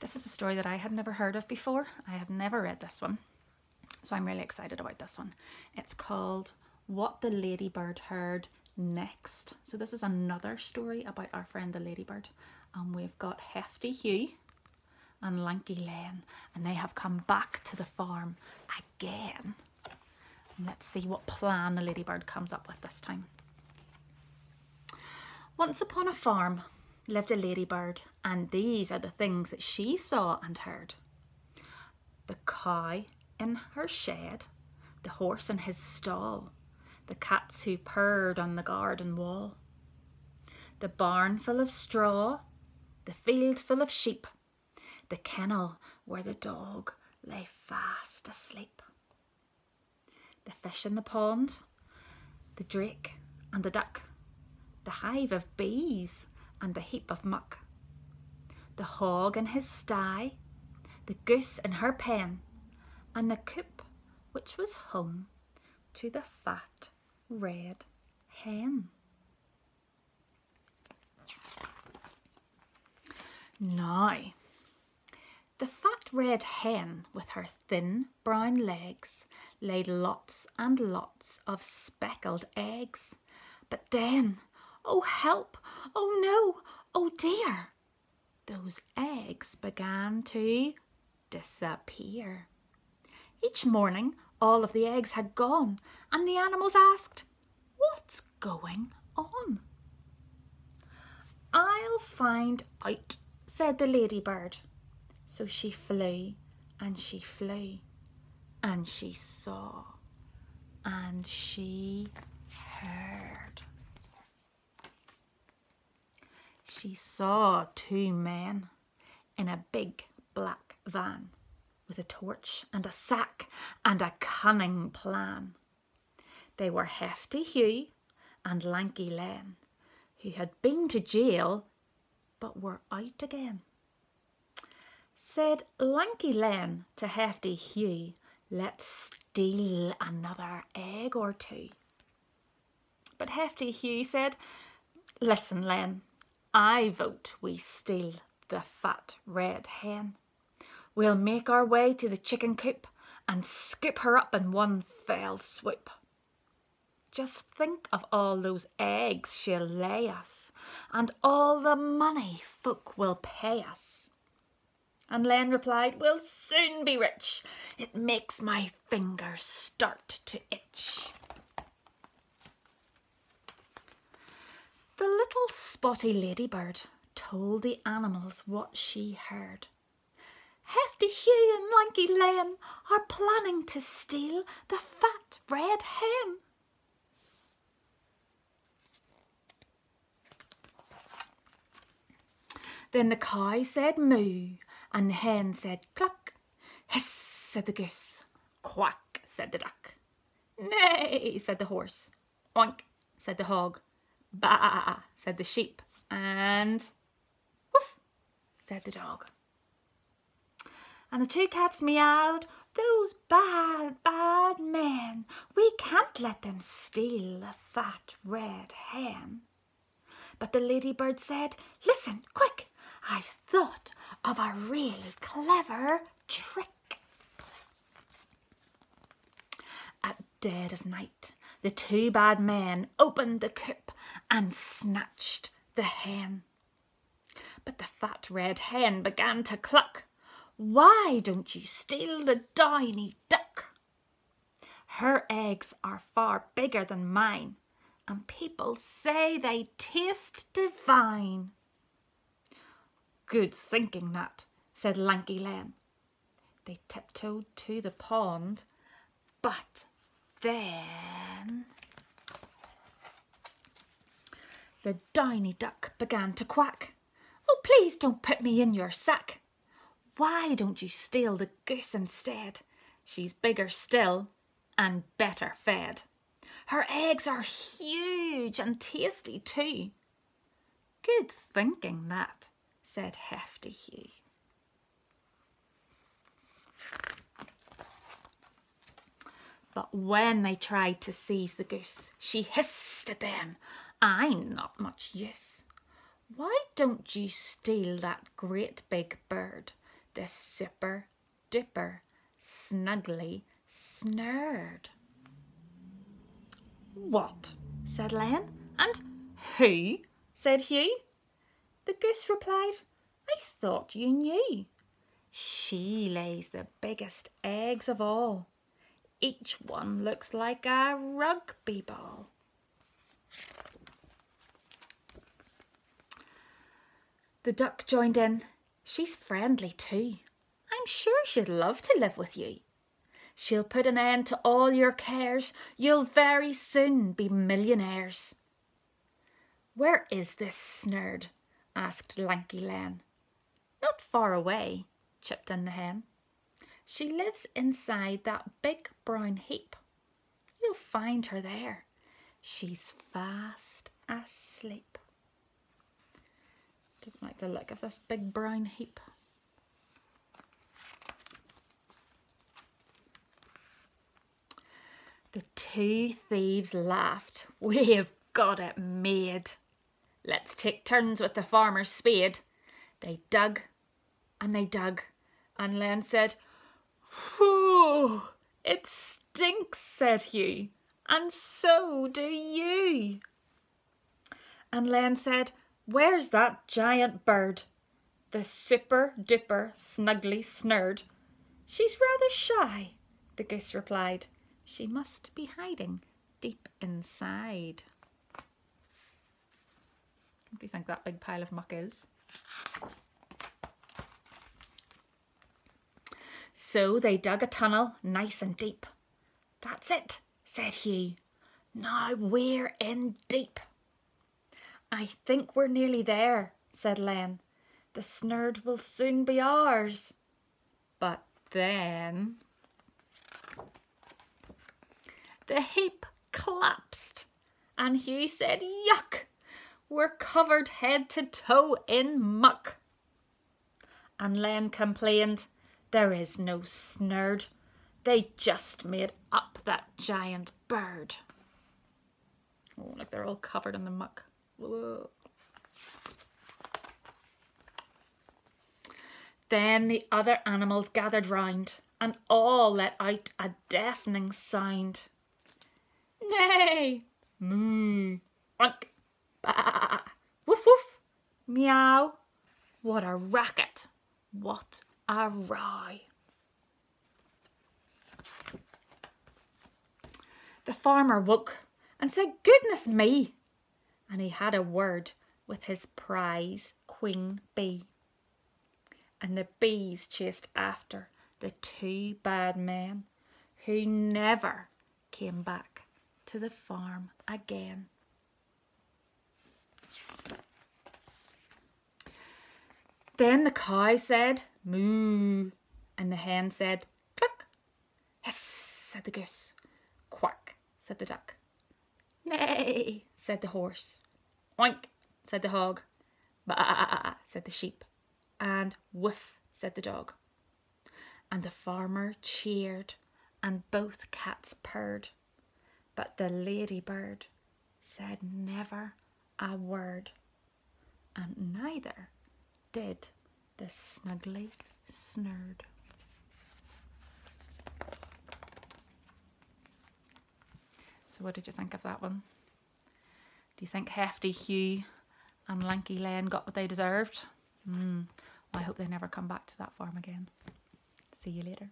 This is a story that I had never heard of before. I have never read this one, so I'm really excited about this one. It's called What the Ladybird Heard Next. So this is another story about our friend the ladybird. We've got Hefty Hugh and Lanky Len, and they have come back to the farm again. And let's see what plan the ladybird comes up with this time. Once upon a farm lived a ladybird, and these are the things that she saw and heard. The cow in her shed, the horse in his stall, the cats who purred on the garden wall, the barn full of straw, the field full of sheep, the kennel where the dog lay fast asleep, the fish in the pond, the drake and the duck, the hive of bees and the heap of muck, the hog in his sty, the goose in her pen, and the coop which was home to the fat red hen. Now, the fat red hen with her thin brown legs laid lots and lots of speckled eggs. But then, oh help, oh no, oh dear, those eggs began to disappear. Each morning all of the eggs had gone, and the animals asked, "What's going on?" "I'll find out," said the ladybird. So she flew and she flew, and she saw and she heard. She saw two men in a big black van with a torch and a sack and a cunning plan. They were Hefty Hugh and Lanky Len, who had been to jail but were out again. Said Lanky Len to Hefty Hugh, "Let's steal another egg or two." But Hefty Hugh said, "Listen, Len, I vote we steal the fat red hen. We'll make our way to the chicken coop and scoop her up in one fell swoop. Just think of all those eggs she'll lay us, and all the money folk will pay us." And Len replied, "We'll soon be rich. It makes my fingers start to itch." The little spotty ladybird told the animals what she heard. "Hefty Hugh and Lanky Len are planning to steal the fat red hen." Then the cow said moo, and the hen said cluck. "Hiss," said the goose. "Quack," said the duck. "Nay," said the horse. "Oink," said the hog. "Baa," said the sheep. And woof, said the dog. And the two cats meowed, "Those bad, bad men, we can't let them steal the fat red hen." But the ladybird said, "Listen, quick, I've thought of a really clever trick." At dead of night, the two bad men opened the coop and snatched the hen. But the fat red hen began to cluck. "Why don't you steal the downy duck? Her eggs are far bigger than mine, and people say they taste divine." "Good thinking that," said Lanky Len. They tiptoed to the pond, but then the downy duck began to quack. "Oh, please don't put me in your sack. Why don't you steal the goose instead? She's bigger still and better fed. Her eggs are huge and tasty too." "Good thinking that," said Hefty Hugh. But when they tried to seize the goose, she hissed at them, "I'm not much use. Why don't you steal that great big bird? the super duper snugly snurred. What? Said Len. And who? Said Hugh. The goose replied, I thought you knew. She lays the biggest eggs of all. Each one looks like a rugby ball. The duck joined in. She's friendly too. I'm sure she'd love to live with you. She'll put an end to all your cares. You'll very soon be millionaires. Where is this snurd? Asked Lanky Len. Not far away, chipped in the hen. She lives inside that big brown heap. You'll find her there. She's fast asleep. Don't like the look of this big brown heap. The two thieves laughed. We've got it made. Let's take turns with the farmer's spade. They dug and they dug, and Len said, Whew, it stinks, said Hugh, and so do you. And Len said, Where's that giant bird? The super duper snugly snurred. She's rather shy, the goose replied. She must be hiding deep inside. What do you think that big pile of muck is? So they dug a tunnel nice and deep. That's it, said Hugh. Now we're in deep. I think we're nearly there, said Len. The snurd will soon be ours. But then the heap collapsed and Hugh said, Yuck! We're covered head to toe in muck. And Len complained, There is no snurd. They just made up that giant bird. Oh, like they're all covered in the muck. Whoa. Then the other animals gathered round and all let out a deafening sound. Neigh, moo, oink, bah, woof woof, meow. What a racket, what a row. The farmer woke and said, Goodness me, and he had a word with his prize queen bee. And the bees chased after the two bad men who never came back to the farm again. Then the cow said, Moo, and the hen said, Cluck. Hiss, said the goose. Quack, said the duck. Neigh, said the horse. Oink, said the hog. Baa, said the sheep. And woof, said the dog. And the farmer cheered, and both cats purred. But the ladybird said never a word, and neither did the snugly snurd. So what did you think of that one? Do you think Hefty Hugh and Lanky Len got what they deserved? Well, I hope they never come back to that farm again. See you later.